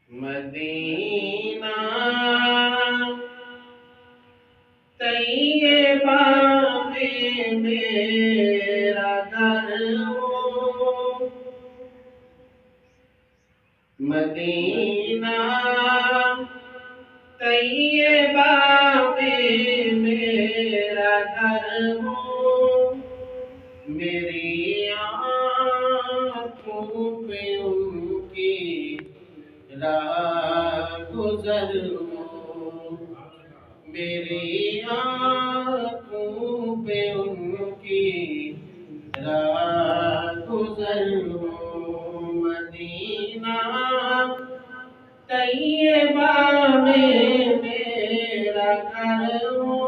مدینہ طیبہ میں میرا گھر ہو، مدینہ طیبہ میں میرا گھر ہو، میری آنکھوں پہ ان کی راہ گزر ہو، میری آنکھوں پہ ان کی راہ گزر ہو، مدینہ طیبہ میں میرا گھر ہو،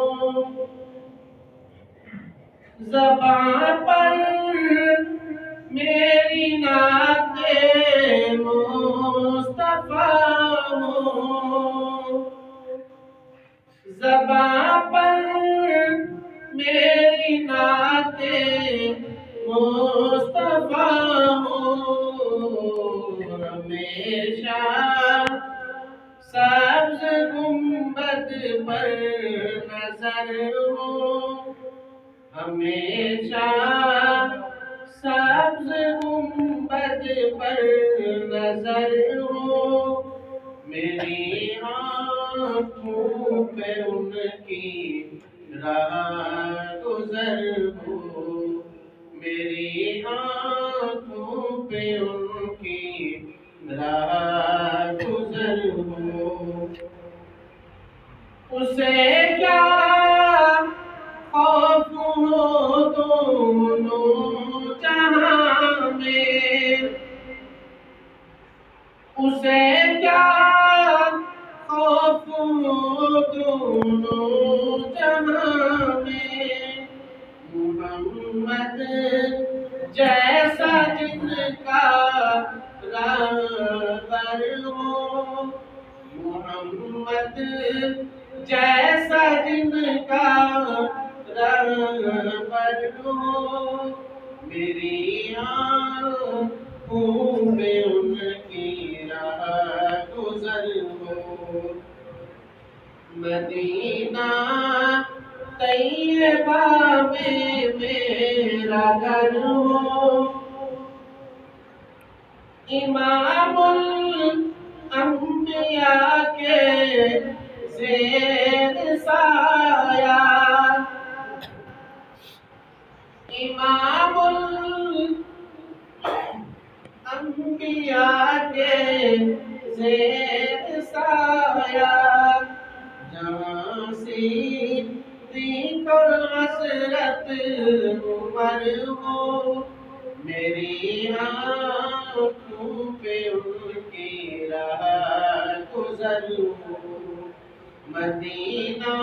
زباں پر میری نعت مصطفیٰ ہو، زباں پر میری نعت مصطفیٰ ہو، ہمیشہ سبز گنبد پر نظر ہو، ہمیشہ سبز گنبد پر نظر ہو، میری آنکھوں پہ ان کی راہ گزر ہو، میری آنکھوں پہ ان کی راہ گزر ہو، اسے کیا خوف ہو دونوں جہاں میں، اسے کیا خوف ہو دونوں جہاں میں، محمد جیسا جن کا رہبر ہو، محمد جیسا جن کا رہبر ہو، میری آنکھوں پہ ان کی راہ گزر ہو، مدینہ طیبہ میں میرا گھر ہو، امام الانبیاء کے زیر سایہ، امام الانبیاء کے زیر سایہ، جہاں صدیق اور حضرت عمر ہو، میری آنکھوں پہ ان کی راہ گزر ہو، مدینہ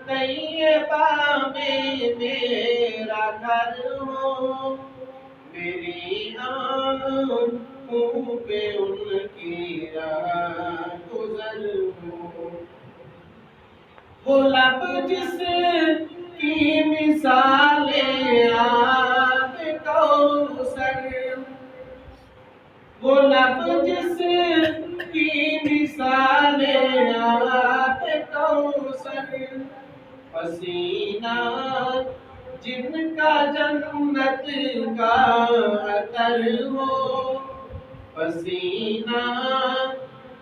طیبہ میں میرا گھر ہو، میری آنکھوں پہ ان کی راہ گزر ہو، وہ لب جس کی مثال آب کوثر، وہ لب جس کی مثال آب کوثر، پسینہ جن کا جنت کا عطر ہو، پسینہ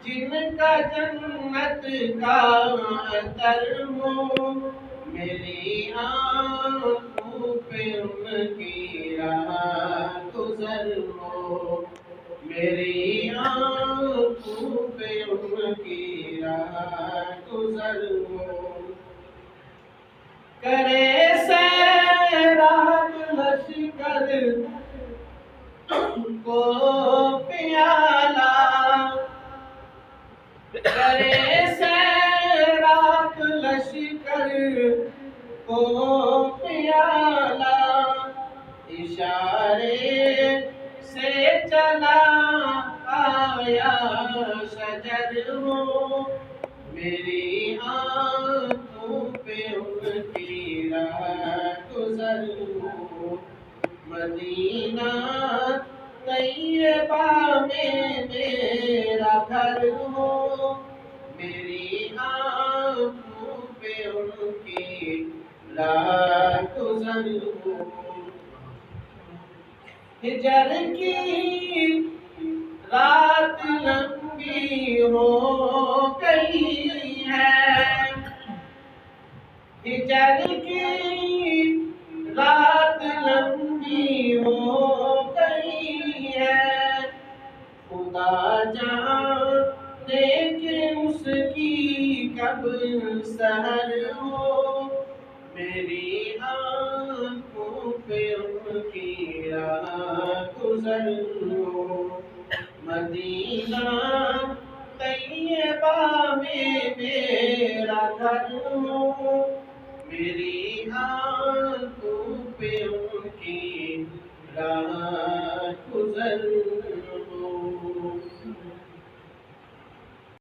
جن کا جنت کا عطر ہو، میری آنکھوں پہ ان کی راہ گزر ہو، میری آنکھوں پہ ان کی راہ گزر ہو، کرے سیراب لشکر کو پیالہ، کرے سیراب لشکر کو پیالہ، اشارے سے چلا آیا شجر ہو، میری آنکھوں پہ ان کی راہ گزر ہو، مدینہ طیبہ میں میرا گھر ہو، میری آنکھوں پہ ان کی رات گزر ہو۔ ہجر کی رات لمبی ہو گئی ہے، ہجر کی رات لمبی ہو گئی ہے، خدا جانے کہ اس کی کب سحر ہو، میری آنکھوں پہ ان کی رات گزر ہو۔ مدینہ